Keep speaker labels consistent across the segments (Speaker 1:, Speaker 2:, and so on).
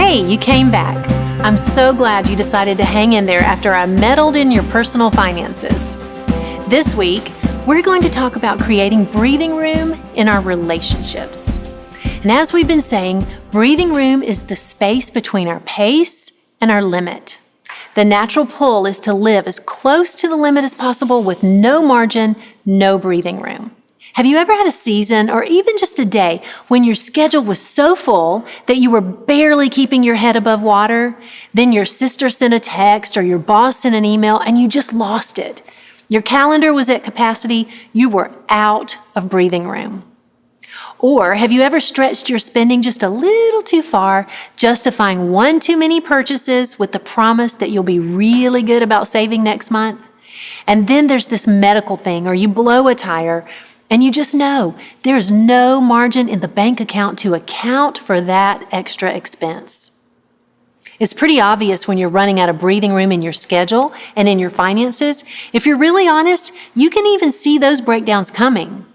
Speaker 1: Hey, you came back. I'm so glad you decided to hang in there after I meddled in your personal finances. This week, we're going to talk about creating breathing room in our relationships. And as we've been saying, breathing room is the space between our pace and our limit. The natural pull is to live as close to the limit as possible with no margin, no breathing room. Have you ever had a season or even just a day when your schedule was so full that you were barely keeping your head above water? Then your sister sent a text or your boss sent an email and you just lost it. Your calendar was at capacity. You were out of breathing room. Or have you ever stretched your spending just a little too far, justifying one too many purchases with the promise that you'll be really good about saving next month? And then there's this medical thing, or you blow a tire, and you just know there's no margin in the bank account to account for that extra expense. It's pretty obvious when you're running out of breathing room in your schedule and in your finances. If you're really honest, you can even see those breakdowns coming.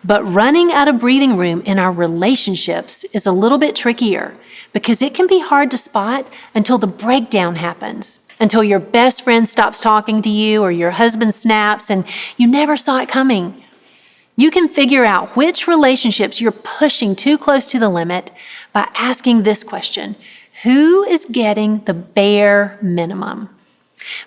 Speaker 1: But running out of breathing room in our relationships is a little bit trickier because it can be hard to spot until the breakdown happens, until your best friend stops talking to you or your husband snaps and you never saw it coming. You can figure out which relationships you're pushing too close to the limit by asking this question: who is getting the bare minimum?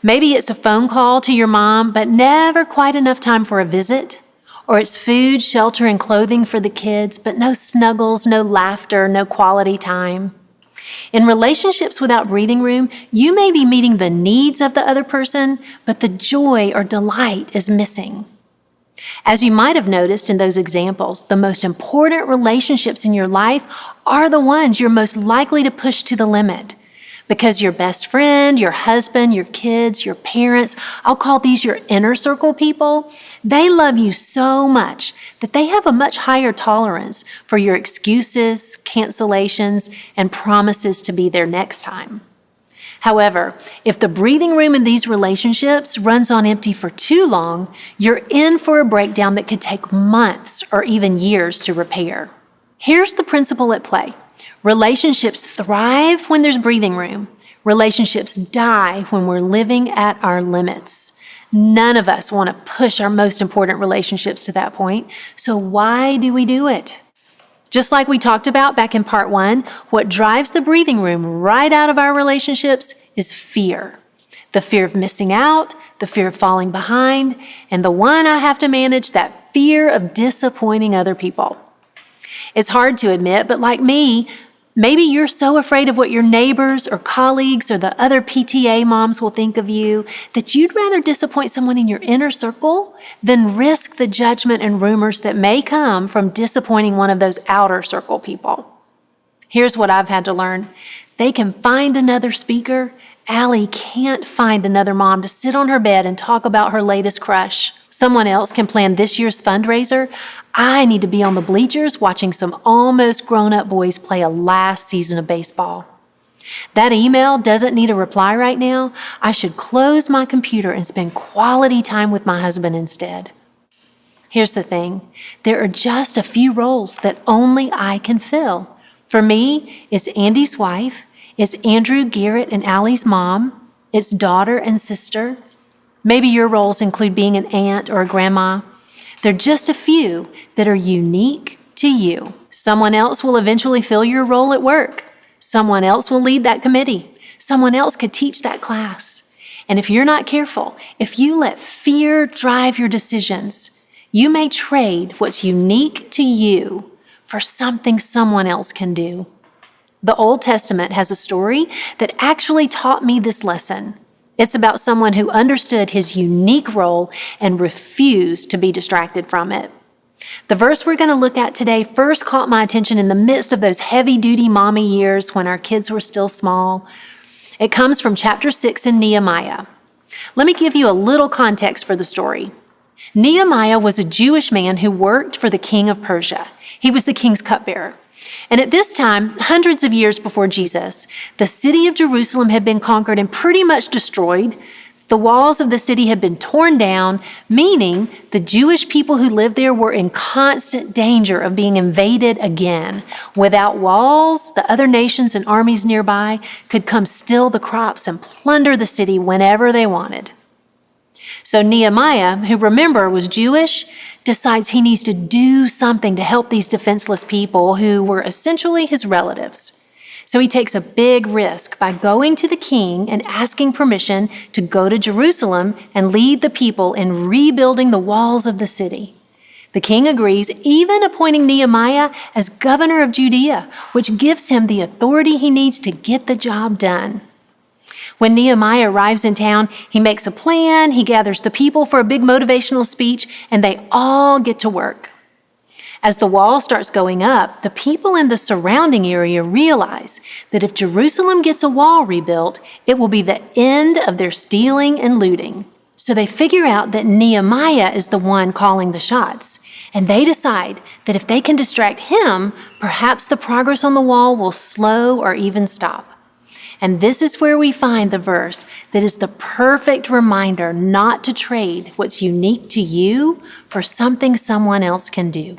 Speaker 1: Maybe it's a phone call to your mom, but never quite enough time for a visit. Or it's food, shelter, and clothing for the kids, but no snuggles, no laughter, no quality time. In relationships without breathing room, you may be meeting the needs of the other person, but the joy or delight is missing. As you might have noticed in those examples, the most important relationships in your life are the ones you're most likely to push to the limit. Because your best friend, your husband, your kids, your parents, I'll call these your inner circle people, they love you so much that they have a much higher tolerance for your excuses, cancellations, and promises to be there next time. However, if the breathing room in these relationships runs on empty for too long, you're in for a breakdown that could take months or even years to repair. Here's the principle at play. Relationships thrive when there's breathing room. Relationships die when we're living at our limits. None of us want to push our most important relationships to that point. So why do we do it? Just like we talked about back in part 1, what drives the breathing room right out of our relationships is fear. The fear of missing out, the fear of falling behind, and the one I have to manage, that fear of disappointing other people. It's hard to admit, but like me, maybe you're so afraid of what your neighbors or colleagues or the other PTA moms will think of you that you'd rather disappoint someone in your inner circle than risk the judgment and rumors that may come from disappointing one of those outer circle people. Here's what I've had to learn. They can find another speaker. Allie can't find another mom to sit on her bed and talk about her latest crush. Someone else can plan this year's fundraiser. I need to be on the bleachers watching some almost grown-up boys play a last season of baseball. That email doesn't need a reply right now. I should close my computer and spend quality time with my husband instead. Here's the thing. There are just a few roles that only I can fill. For me, it's Andy's wife. It's Andrew, Garrett, and Allie's mom. It's daughter and sister. Maybe your roles include being an aunt or a grandma. They're just a few that are unique to you. Someone else will eventually fill your role at work. Someone else will lead that committee. Someone else could teach that class. And if you're not careful, if you let fear drive your decisions, you may trade what's unique to you for something someone else can do. The Old Testament has a story that actually taught me this lesson. It's about someone who understood his unique role and refused to be distracted from it. The verse we're going to look at today first caught my attention in the midst of those heavy-duty mommy years when our kids were still small. It comes from chapter 6 in Nehemiah. Let me give you a little context for the story. Nehemiah was a Jewish man who worked for the king of Persia. He was the king's cupbearer. And at this time, hundreds of years before Jesus, the city of Jerusalem had been conquered and pretty much destroyed. The walls of the city had been torn down, meaning the Jewish people who lived there were in constant danger of being invaded again. Without walls, the other nations and armies nearby could come steal the crops and plunder the city whenever they wanted. So Nehemiah, who remember was Jewish, decides he needs to do something to help these defenseless people who were essentially his relatives. So he takes a big risk by going to the king and asking permission to go to Jerusalem and lead the people in rebuilding the walls of the city. The king agrees, even appointing Nehemiah as governor of Judea, which gives him the authority he needs to get the job done. When Nehemiah arrives in town, he makes a plan, he gathers the people for a big motivational speech, and they all get to work. As the wall starts going up, the people in the surrounding area realize that if Jerusalem gets a wall rebuilt, it will be the end of their stealing and looting. So they figure out that Nehemiah is the one calling the shots, and they decide that if they can distract him, perhaps the progress on the wall will slow or even stop. And this is where we find the verse that is the perfect reminder not to trade what's unique to you for something someone else can do.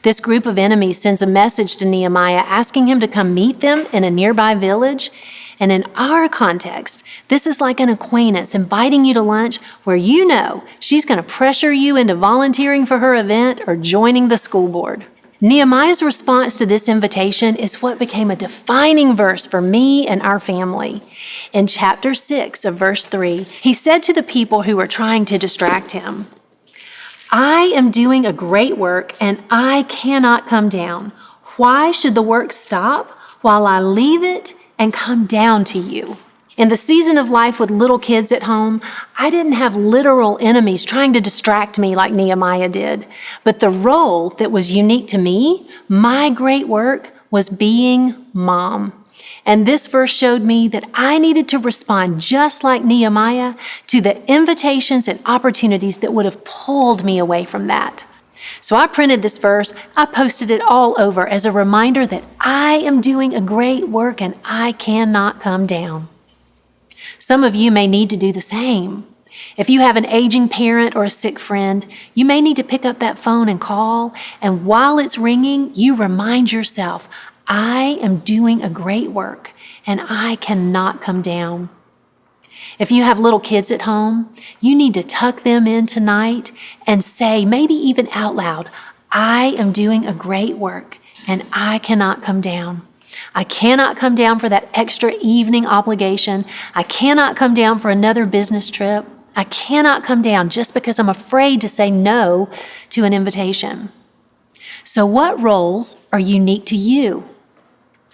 Speaker 1: This group of enemies sends a message to Nehemiah asking him to come meet them in a nearby village. And in our context, this is like an acquaintance inviting you to lunch where you know she's going to pressure you into volunteering for her event or joining the school board. Nehemiah's response to this invitation is what became a defining verse for me and our family. In chapter 6 of verse 3, he said to the people who were trying to distract him, "I am doing a great work and I cannot come down. Why should the work stop while I leave it and come down to you?" In the season of life with little kids at home, I didn't have literal enemies trying to distract me like Nehemiah did. But the role that was unique to me, my great work, was being mom. And this verse showed me that I needed to respond just like Nehemiah to the invitations and opportunities that would have pulled me away from that. So I printed this verse, I posted it all over as a reminder that I am doing a great work and I cannot come down. Some of you may need to do the same. If you have an aging parent or a sick friend, you may need to pick up that phone and call, and while it's ringing, you remind yourself, I am doing a great work and I cannot come down. If you have little kids at home, you need to tuck them in tonight and say, maybe even out loud, I am doing a great work and I cannot come down. I cannot come down for that extra evening obligation. I cannot come down for another business trip. I cannot come down just because I'm afraid to say no to an invitation. So what roles are unique to you?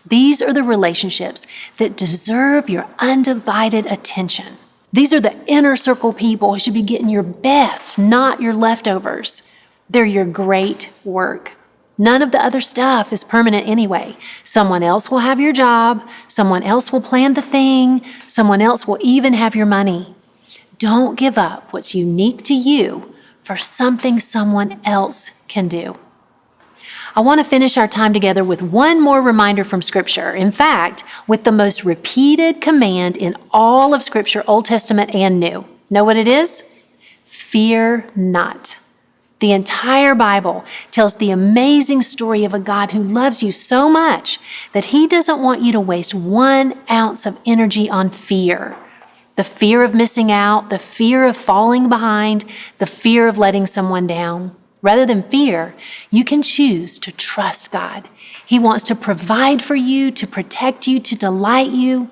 Speaker 1: These are the relationships that deserve your undivided attention. These are the inner circle people who should be getting your best, not your leftovers. They're your great work. None of the other stuff is permanent anyway. Someone else will have your job. Someone else will plan the thing. Someone else will even have your money. Don't give up what's unique to you for something someone else can do. I want to finish our time together with one more reminder from Scripture. In fact, with the most repeated command in all of Scripture, Old Testament and New. Know what it is? Fear not. The entire Bible tells the amazing story of a God who loves you so much that He doesn't want you to waste 1 ounce of energy on fear. The fear of missing out, the fear of falling behind, the fear of letting someone down. Rather than fear, you can choose to trust God. He wants to provide for you, to protect you, to delight you.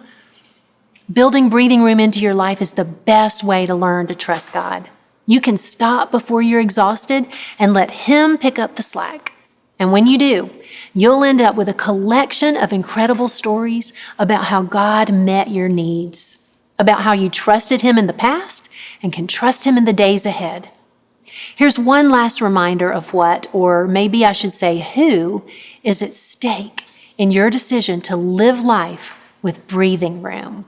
Speaker 1: Building breathing room into your life is the best way to learn to trust God. You can stop before you're exhausted and let Him pick up the slack. And when you do, you'll end up with a collection of incredible stories about how God met your needs, about how you trusted Him in the past and can trust Him in the days ahead. Here's one last reminder of what, or maybe I should say who, is at stake in your decision to live life with breathing room.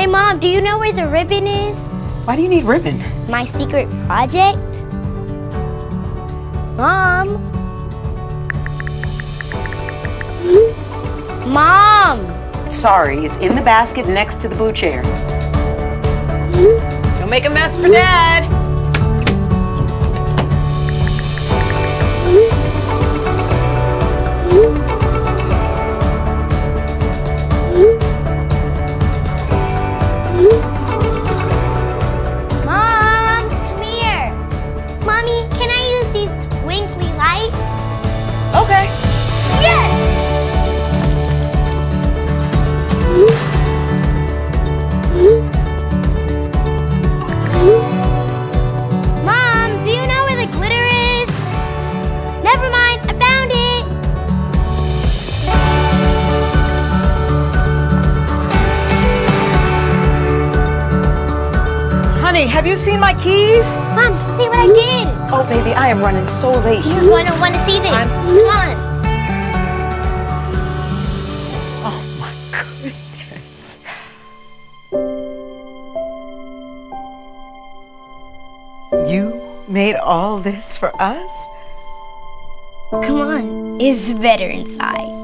Speaker 2: Hey, Mom, do you know where the ribbon is?
Speaker 3: Why do you need ribbon?
Speaker 2: My secret project? Mom? Mom!
Speaker 3: Sorry, it's in the basket next to the blue chair.
Speaker 4: Don't make a mess for Dad.
Speaker 2: Mom, come here. Mommy, can I use these twinkly lights?
Speaker 4: Okay.
Speaker 2: Yes! Mom, do you know where the glitter is? Never mind, I found it.
Speaker 3: Honey, have you seen my keys?
Speaker 2: Mom, come see what I did.
Speaker 3: Oh, baby, I am running so late.
Speaker 2: You're going to want to see this. Come on.
Speaker 3: Oh, my goodness. You made all this for us?
Speaker 2: Come on. It's better inside.